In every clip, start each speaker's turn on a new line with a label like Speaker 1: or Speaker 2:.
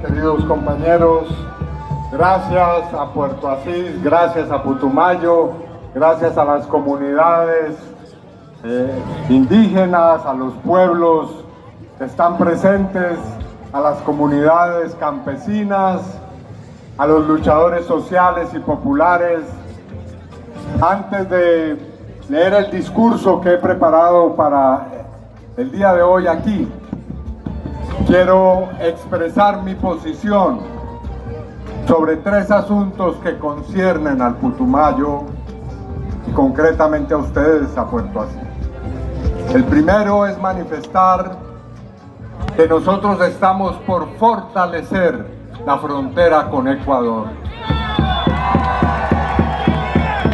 Speaker 1: queridos compañeros. Gracias a Puerto Asís, gracias a Putumayo, gracias a las comunidades indígenas, a los pueblos que están presentes, a las comunidades campesinas, a los luchadores sociales y populares. Antes de leer el discurso que he preparado para el día de hoy aquí, quiero expresar mi posición sobre 3 asuntos que conciernen al Putumayo y concretamente a ustedes, a Puerto Asís. El primero es manifestar que nosotros estamos por fortalecer la frontera con Ecuador.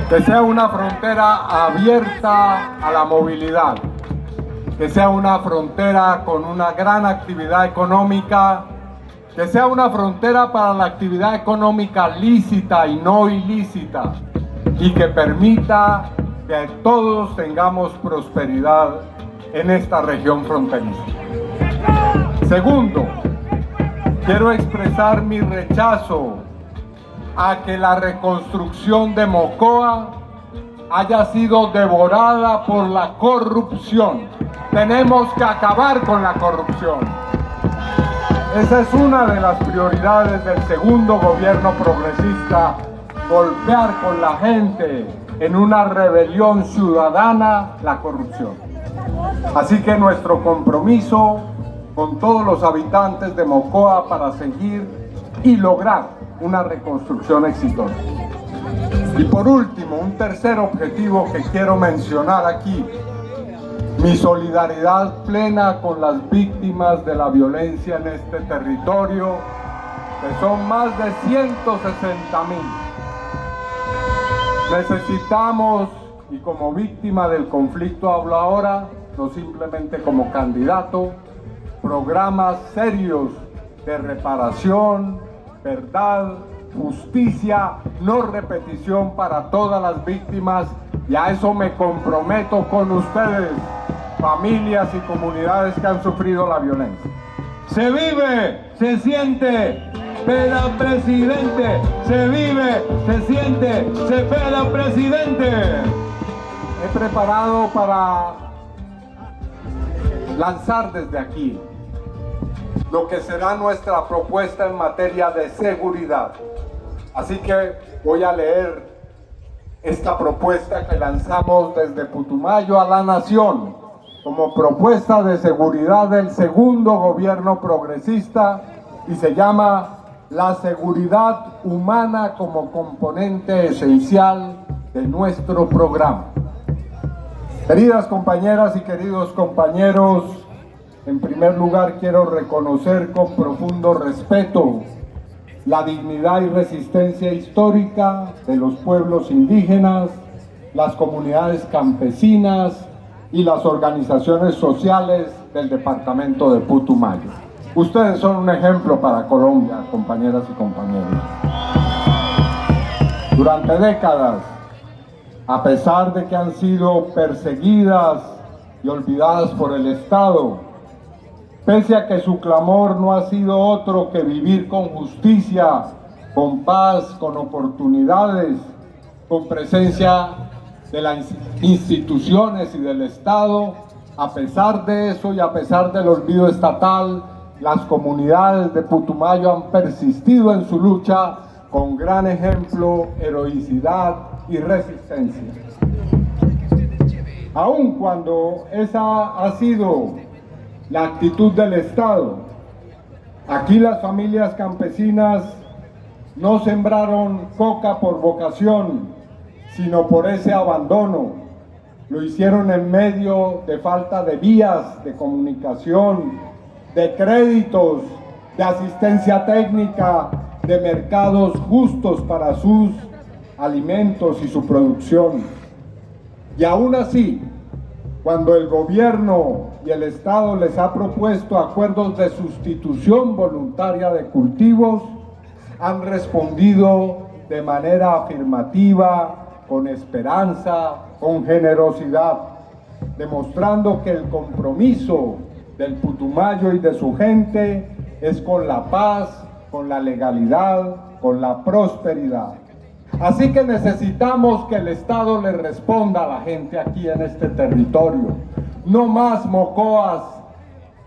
Speaker 1: Que sea una frontera abierta a la movilidad, que sea una frontera con una gran actividad económica, que sea una frontera para la actividad económica lícita y no ilícita, y que permita que todos tengamos prosperidad en esta región fronteriza. Segundo, quiero expresar mi rechazo a que la reconstrucción de Mocoa haya sido devorada por la corrupción. Tenemos que acabar con la corrupción. Esa es una de las prioridades del segundo gobierno progresista, golpear con la gente en una rebelión ciudadana la corrupción. Así que nuestro compromiso con todos los habitantes de Mocoa para seguir y lograr una reconstrucción exitosa. Y por último, un tercer objetivo que quiero mencionar aquí: mi solidaridad plena con las víctimas de la violencia en este territorio, que son más de 160,000. Necesitamos, y como víctima del conflicto hablo ahora, no simplemente como candidato, programas serios de reparación, verdad, justicia, no repetición para todas las víctimas, y a eso me comprometo con ustedes, familias y comunidades que han sufrido la violencia. Se vive, se siente, peda presidente, se vive, se siente, se peda presidente. He preparado para lanzar desde aquí lo que será nuestra propuesta en materia de seguridad. Así que voy a leer esta propuesta que lanzamos desde Putumayo a la nación como propuesta de seguridad del segundo gobierno progresista, y se llama La seguridad humana como componente esencial de nuestro programa. Queridas compañeras y queridos compañeros, en primer lugar quiero reconocer con profundo respeto la dignidad y resistencia histórica de los pueblos indígenas, las comunidades campesinas y las organizaciones sociales del departamento de Putumayo. Ustedes son un ejemplo para Colombia, compañeras y compañeros. Durante décadas, a pesar de que han sido perseguidas y olvidadas por el Estado, pese a que su clamor no ha sido otro que vivir con justicia, con paz, con oportunidades, con presencia de las instituciones y del Estado, a pesar de eso y a pesar del olvido estatal, las comunidades de Putumayo han persistido en su lucha con gran ejemplo, heroicidad y resistencia. Aun cuando esa ha sido la actitud del Estado, aquí las familias campesinas no sembraron coca por vocación, sino por ese abandono. Lo hicieron en medio de falta de vías de comunicación, de créditos, de asistencia técnica, de mercados justos para sus alimentos y su producción. Y aún así, cuando el gobierno y el Estado les ha propuesto acuerdos de sustitución voluntaria de cultivos, han respondido de manera afirmativa, con esperanza, con generosidad, demostrando que el compromiso del Putumayo y de su gente es con la paz, con la legalidad, con la prosperidad. Así que necesitamos que el Estado le responda a la gente aquí en este territorio. No más Mocoas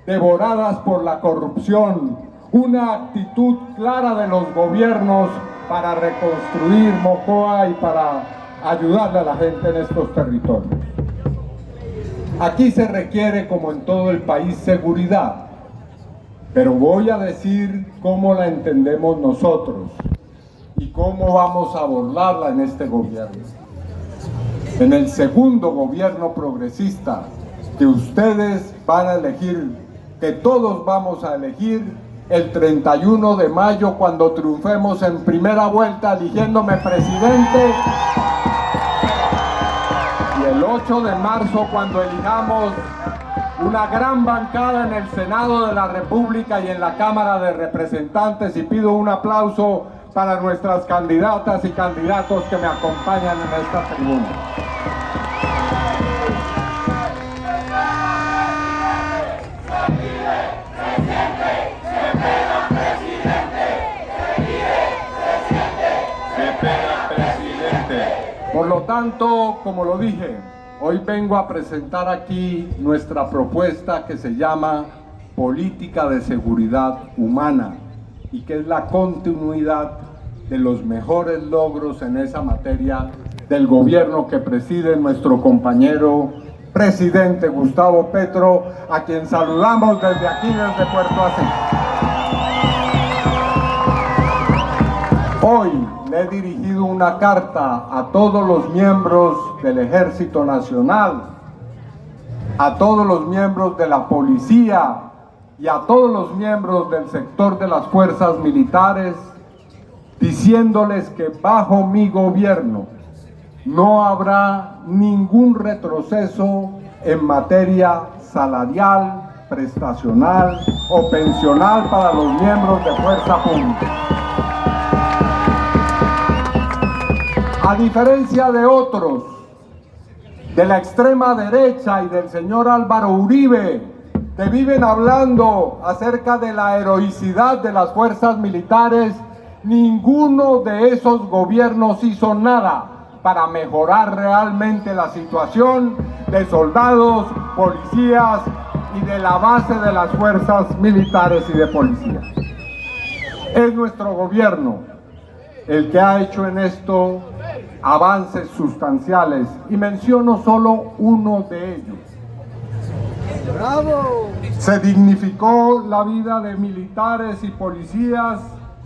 Speaker 1: devoradas por la corrupción, una actitud clara de los gobiernos para reconstruir Mocoa y para ayudarle a la gente en estos territorios. Aquí se requiere, como en todo el país, seguridad, pero voy a decir cómo la entendemos nosotros y cómo vamos a abordarla en este gobierno. En el segundo gobierno progresista que ustedes van a elegir, que todos vamos a elegir el 31 de mayo cuando triunfemos en primera vuelta eligiéndome presidente, y el 8 de marzo cuando elijamos una gran bancada en el Senado de la República y en la Cámara de Representantes, y pido un aplauso para nuestras candidatas y candidatos que me acompañan en esta tribuna. Por lo tanto, como lo dije, hoy vengo a presentar aquí nuestra propuesta que se llama Política de Seguridad Humana y que es la continuidad de los mejores logros en esa materia del gobierno que preside nuestro compañero presidente Gustavo Petro, a quien saludamos desde aquí, desde Puerto Asís. Hoy le he dirigido una carta a todos los miembros del Ejército Nacional, a todos los miembros de la policía y a todos los miembros del sector de las fuerzas militares, diciéndoles que bajo mi gobierno no habrá ningún retroceso en materia salarial, prestacional o pensional para los miembros de fuerza pública. A diferencia de otros, de la extrema derecha y del señor Álvaro Uribe, que viven hablando acerca de la heroicidad de las fuerzas militares, ninguno de esos gobiernos hizo nada para mejorar realmente la situación de soldados, policías y de la base de las fuerzas militares y de policía. Es nuestro gobierno el que ha hecho en esto avances sustanciales, y menciono solo uno de ellos. ¡Bravo! Se dignificó la vida de militares y policías,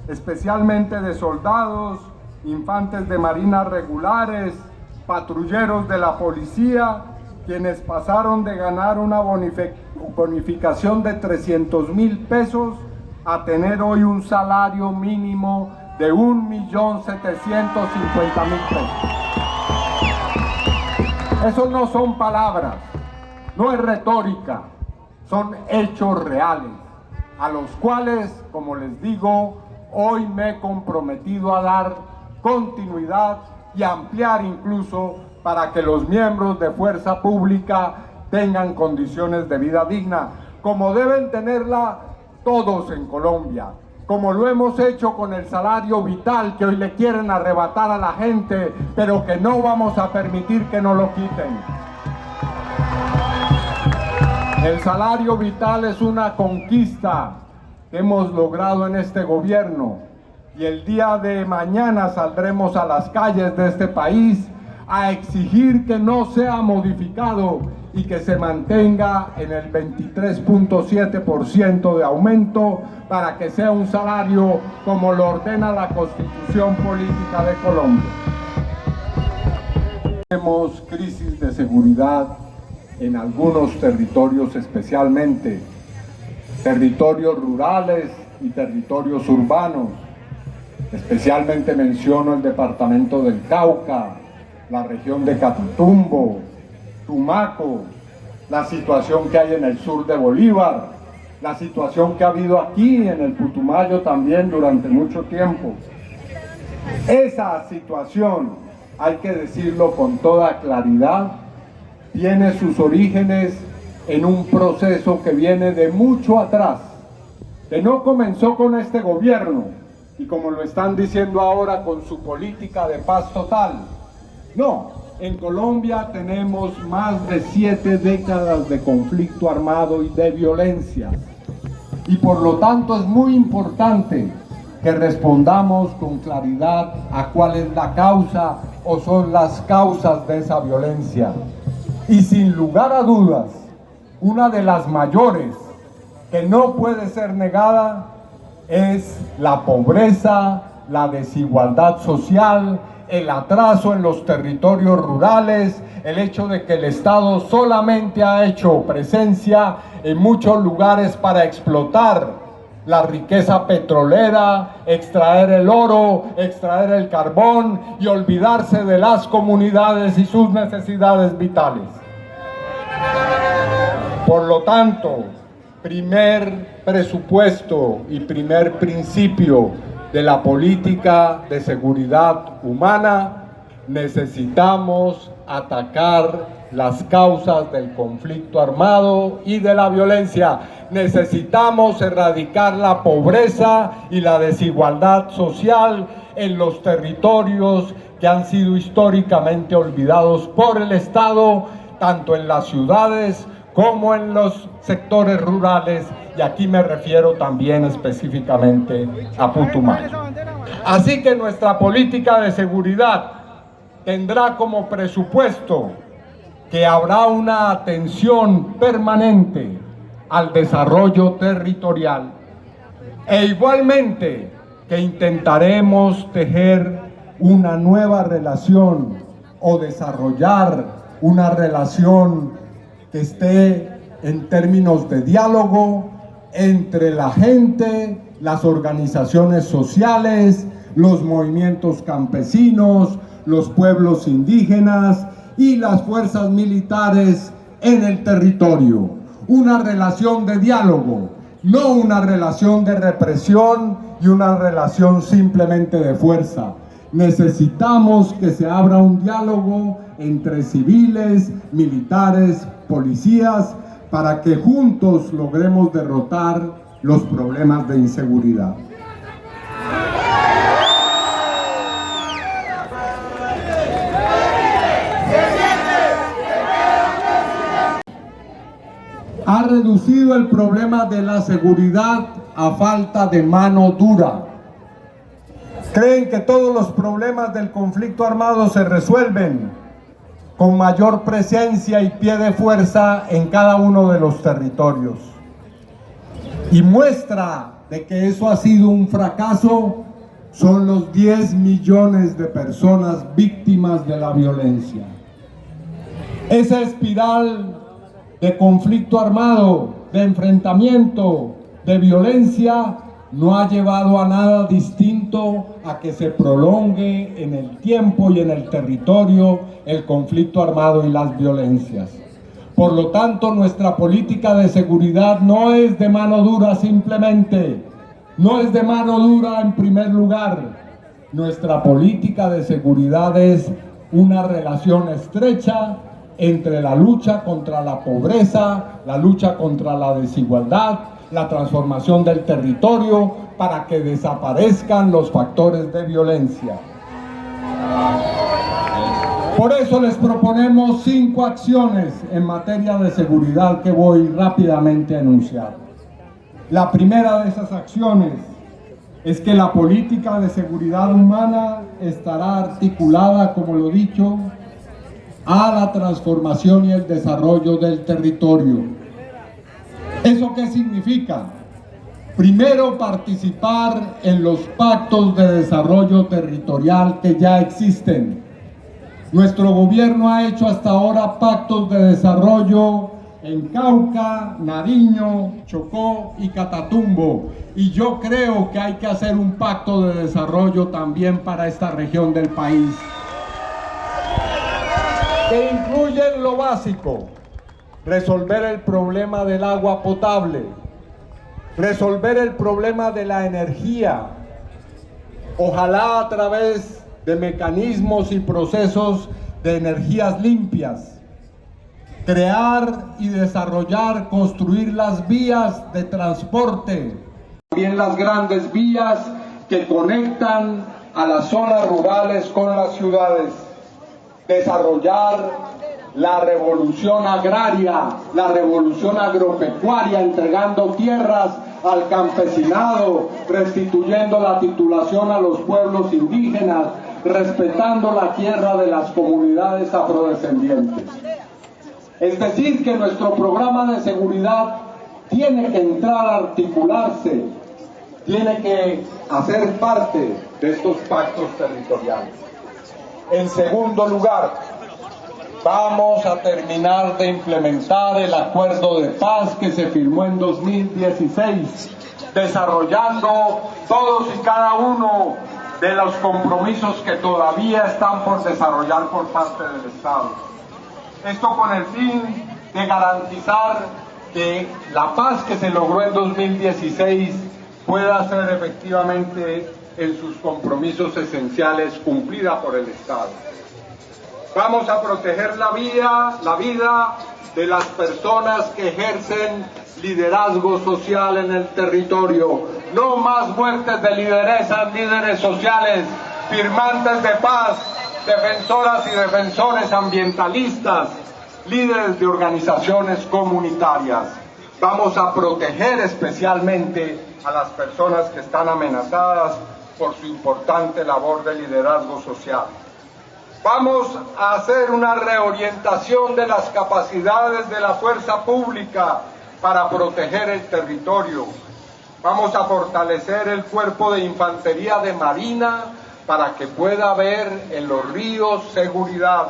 Speaker 1: especialmente de soldados, infantes de marina regulares, patrulleros de la policía, quienes pasaron de ganar una bonificación de 300,000 pesos a tener hoy un salario mínimo de 1.750.000 pesos. Eso no son palabras, no es retórica, son hechos reales, a los cuales, como les digo, hoy me he comprometido a dar continuidad y ampliar incluso para que los miembros de fuerza pública tengan condiciones de vida digna, como deben tenerla todos en Colombia, como lo hemos hecho con el salario vital que hoy le quieren arrebatar a la gente, pero que no vamos a permitir que nos lo quiten. El salario vital es una conquista que hemos logrado en este gobierno, y el día de mañana saldremos a las calles de este país a exigir que no sea modificado y que se mantenga en el 23.7% de aumento para que sea un salario como lo ordena la Constitución Política de Colombia. Tenemos crisis de seguridad en algunos territorios, especialmente territorios rurales y territorios urbanos. Especialmente menciono el departamento del Cauca, la región de Catatumbo, Tumaco, la situación que hay en el sur de Bolívar, la situación que ha habido aquí en el Putumayo también durante mucho tiempo. Esa situación, hay que decirlo con toda claridad, tiene sus orígenes en un proceso que viene de mucho atrás, que no comenzó con este gobierno y como lo están diciendo ahora con su política de paz total. No, en Colombia tenemos más de 7 décadas de conflicto armado y de violencia. Y por lo tanto es muy importante que respondamos con claridad a cuál es la causa o son las causas de esa violencia. Y sin lugar a dudas, una de las mayores que no puede ser negada es la pobreza, la desigualdad social, el atraso en los territorios rurales, el hecho de que el Estado solamente ha hecho presencia en muchos lugares para explotar la riqueza petrolera, extraer el oro, extraer el carbón y olvidarse de las comunidades y sus necesidades vitales. Por lo tanto, primer presupuesto y primer principio de la política de seguridad humana, necesitamos atacar las causas del conflicto armado y de la violencia. Necesitamos erradicar la pobreza y la desigualdad social en los territorios que han sido históricamente olvidados por el Estado, tanto en las ciudades como en los sectores rurales, y aquí me refiero también específicamente a Putumayo. Así que nuestra política de seguridad tendrá como presupuesto que habrá una atención permanente al desarrollo territorial e igualmente que intentaremos tejer una nueva relación o desarrollar una relación que esté en términos de diálogo entre la gente, las organizaciones sociales, los movimientos campesinos, los pueblos indígenas y las fuerzas militares en el territorio. Una relación de diálogo, no una relación de represión y una relación simplemente de fuerza. Necesitamos que se abra un diálogo entre civiles, militares, policías, para que juntos logremos derrotar los problemas de inseguridad. Ha reducido el problema de la seguridad a falta de mano dura. Creen que todos los problemas del conflicto armado se resuelven con mayor presencia y pie de fuerza en cada uno de los territorios. Y muestra de que eso ha sido un fracaso son los 10 millones de personas víctimas de la violencia. Esa espiral de conflicto armado, de enfrentamiento, de violencia, no ha llevado a nada distinto a que se prolongue en el tiempo y en el territorio el conflicto armado y las violencias. Por lo tanto, nuestra política de seguridad no es de mano dura simplemente, no es de mano dura en primer lugar. Nuestra política de seguridad es una relación estrecha entre la lucha contra la pobreza, la lucha contra la desigualdad, la transformación del territorio para que desaparezcan los factores de violencia. Por eso les proponemos 5 acciones en materia de seguridad que voy rápidamente a enunciar. La primera de esas acciones es que la política de seguridad humana estará articulada, como lo he dicho, a la transformación y el desarrollo del territorio. ¿Eso qué significa? Primero, participar en los pactos de desarrollo territorial que ya existen. Nuestro gobierno ha hecho hasta ahora pactos de desarrollo en Cauca, Nariño, Chocó y Catatumbo. Y yo creo que hay que hacer un pacto de desarrollo también para esta región del país, que incluye lo básico: resolver el problema del agua potable, resolver el problema de la energía, ojalá a través de mecanismos y procesos de energías limpias, crear y desarrollar, construir las vías de transporte También las grandes vías que conectan a las zonas rurales con las ciudades. Desarrollar la revolución agraria, la revolución agropecuaria, entregando tierras al campesinado, restituyendo la titulación a los pueblos indígenas, respetando la tierra de las comunidades afrodescendientes. Es decir, que nuestro programa de seguridad tiene que entrar a articularse, tiene que hacer parte de estos pactos territoriales. En segundo lugar, vamos a terminar de implementar el acuerdo de paz que se firmó en 2016, desarrollando todos y cada uno de los compromisos que todavía están por desarrollar por parte del Estado. Esto con el fin de garantizar que la paz que se logró en 2016 pueda ser efectivamente en sus compromisos esenciales cumplida por el Estado. Vamos a proteger la vida de las personas que ejercen liderazgo social en el territorio. No más muertes de lideresas, líderes sociales, firmantes de paz, defensoras y defensores ambientalistas, líderes de organizaciones comunitarias. Vamos a proteger especialmente a las personas que están amenazadas por su importante labor de liderazgo social. Vamos a hacer una reorientación de las capacidades de la fuerza pública para proteger el territorio. Vamos a fortalecer el cuerpo de infantería de marina para que pueda haber en los ríos seguridad.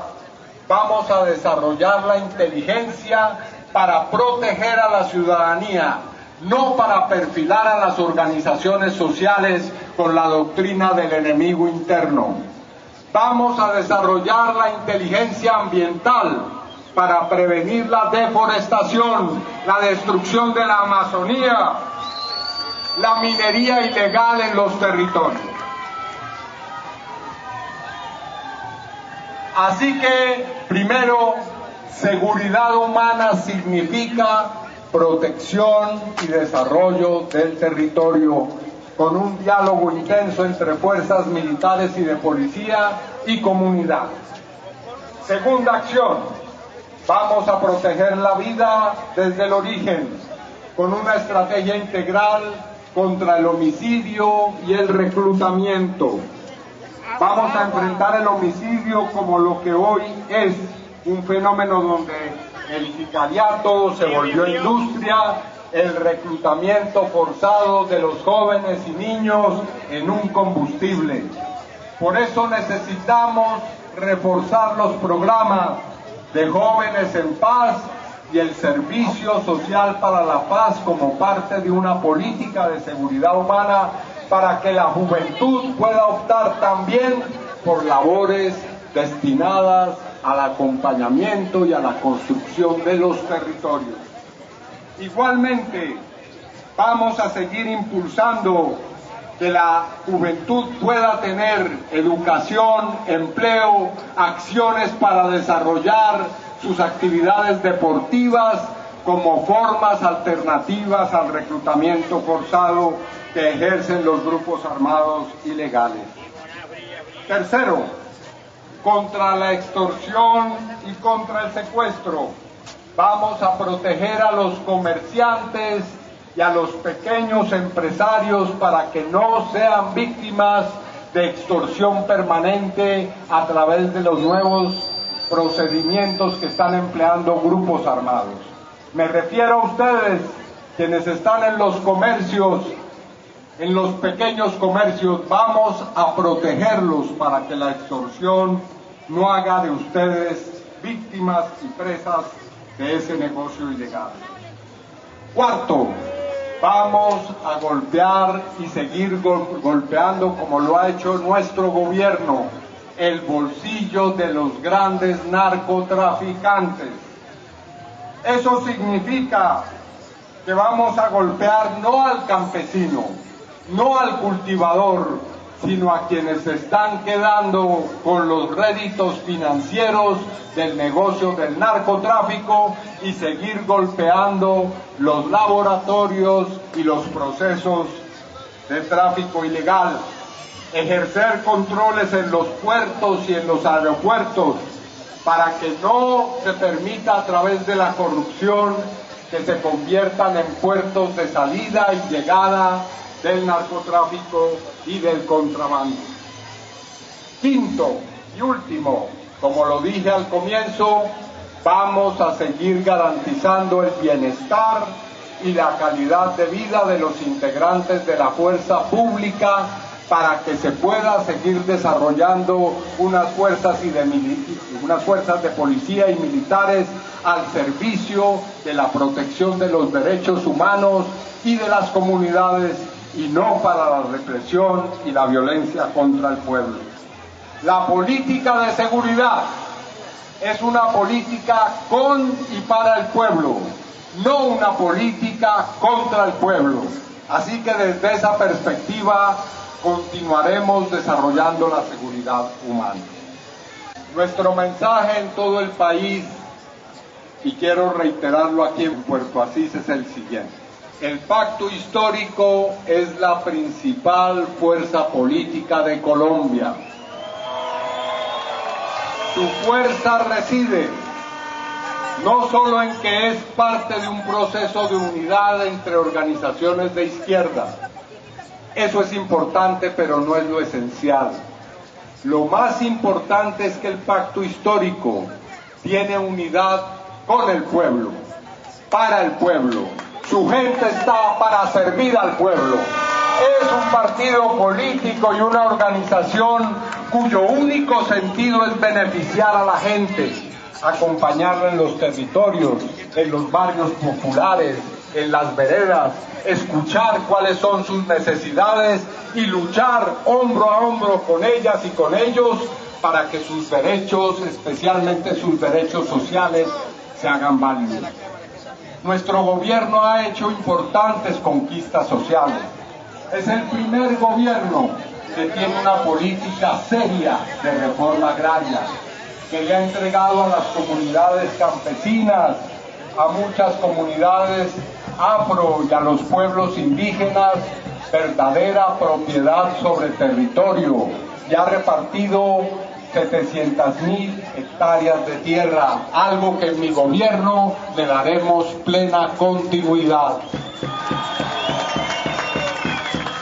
Speaker 1: Vamos a desarrollar la inteligencia para proteger a la ciudadanía, no para perfilar a las organizaciones sociales con la doctrina del enemigo interno. Vamos a desarrollar la inteligencia ambiental para prevenir la deforestación, la destrucción de la Amazonía, la minería ilegal en los territorios. Así que, primero, seguridad humana significa protección y desarrollo del territorio, con un diálogo intenso entre fuerzas militares y de policía y comunidad. Segunda acción, vamos a proteger la vida desde el origen, con una estrategia integral contra el homicidio y el reclutamiento. Vamos a enfrentar el homicidio como lo que hoy es, un fenómeno donde el sicariato se volvió industria, el reclutamiento forzado de los jóvenes y niños en un combustible. Por eso necesitamos reforzar los programas de Jóvenes en Paz y el Servicio Social para la Paz como parte de una política de seguridad humana para que la juventud pueda optar también por labores destinadas al acompañamiento y a la construcción de los territorios. Igualmente, vamos a seguir impulsando que la juventud pueda tener educación, empleo, acciones para desarrollar sus actividades deportivas como formas alternativas al reclutamiento forzado que ejercen los grupos armados ilegales. Tercero, contra la extorsión y contra el secuestro. Vamos a proteger a los comerciantes y a los pequeños empresarios para que no sean víctimas de extorsión permanente a través de los nuevos procedimientos que están empleando grupos armados. Me refiero a ustedes, quienes están en los comercios, en los pequeños comercios. Vamos a protegerlos para que la extorsión no haga de ustedes víctimas y presas de ese negocio ilegal. Cuarto, vamos a golpear y seguir golpeando, como lo ha hecho nuestro gobierno, el bolsillo de los grandes narcotraficantes. Eso significa que vamos a golpear no al campesino, no al cultivador, sino a quienes se están quedando con los réditos financieros del negocio del narcotráfico y seguir golpeando los laboratorios y los procesos de tráfico ilegal, ejercer controles en los puertos y en los aeropuertos para que no se permita a través de la corrupción que se conviertan en puertos de salida y llegada del narcotráfico y del contrabando. Quinto y último, como lo dije al comienzo, vamos a seguir garantizando el bienestar y la calidad de vida de los integrantes de la fuerza pública para que se pueda seguir desarrollando unas fuerzas de policía y militares al servicio de la protección de los derechos humanos y de las comunidades y no para la represión y la violencia contra el pueblo. La política de seguridad es una política con y para el pueblo, no una política contra el pueblo. Así que desde esa perspectiva continuaremos desarrollando la seguridad humana. Nuestro mensaje en todo el país, y quiero reiterarlo aquí en Puerto Asís, es el siguiente. El pacto histórico es la principal fuerza política de Colombia. Su fuerza reside no solo en que es parte de un proceso de unidad entre organizaciones de izquierda. Eso es importante, pero no es lo esencial. Lo más importante es que el pacto histórico tiene unidad con el pueblo, para el pueblo. Su gente está para servir al pueblo. Es un partido político y una organización cuyo único sentido es beneficiar a la gente, acompañarla en los territorios, en los barrios populares, en las veredas, escuchar cuáles son sus necesidades y luchar hombro a hombro con ellas y con ellos para que sus derechos, especialmente sus derechos sociales, se hagan válidos. Nuestro gobierno ha hecho importantes conquistas sociales. Es el primer gobierno que tiene una política seria de reforma agraria, que le ha entregado a las comunidades campesinas, a muchas comunidades afro y a los pueblos indígenas verdadera propiedad sobre territorio y ha repartido 700.000 hectáreas de tierra, algo que en mi gobierno le daremos plena continuidad.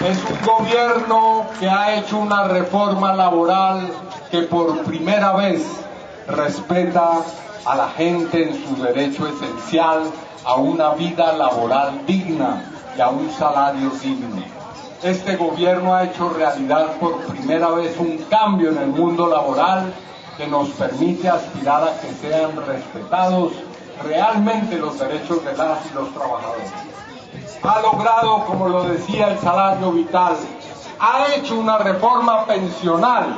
Speaker 1: Es un gobierno que ha hecho una reforma laboral que por primera vez respeta a la gente en su derecho esencial a una vida laboral digna y a un salario digno. Este gobierno ha hecho realidad por primera vez un cambio en el mundo laboral que nos permite aspirar a que sean respetados realmente los derechos de las y los trabajadores. Ha logrado, como lo decía, el salario vital. Ha hecho una reforma pensional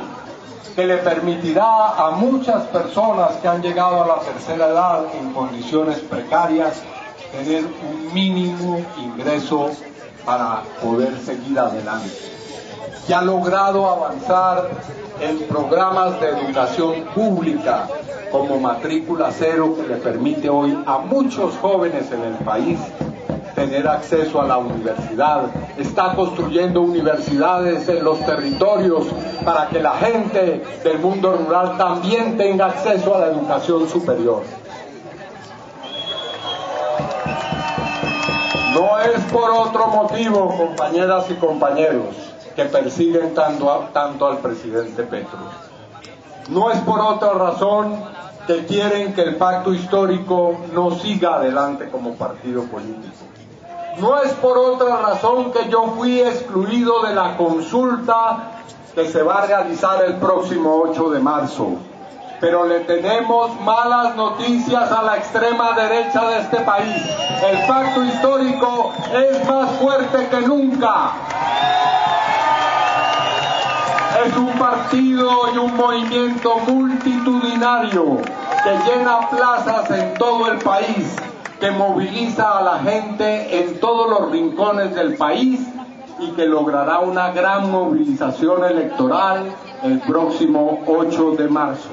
Speaker 1: que le permitirá a muchas personas que han llegado a la tercera edad en condiciones precarias tener un mínimo ingreso para poder seguir adelante. Y ha logrado avanzar en programas de educación pública como Matrícula Cero, que le permite hoy a muchos jóvenes en el país tener acceso a la universidad. Está construyendo universidades en los territorios para que la gente del mundo rural también tenga acceso a la educación superior. No es por otro motivo, compañeras y compañeros, que persiguen tanto al presidente Petro. No es por otra razón que quieren que el pacto histórico no siga adelante como partido político. No es por otra razón que yo fui excluido de la consulta que se va a realizar el próximo 8 de marzo. Pero le tenemos malas noticias a la extrema derecha de este país. El pacto histórico es más fuerte que nunca. Es un partido y un movimiento multitudinario que llena plazas en todo el país, que moviliza a la gente en todos los rincones del país y que logrará una gran movilización electoral el próximo 8 de marzo.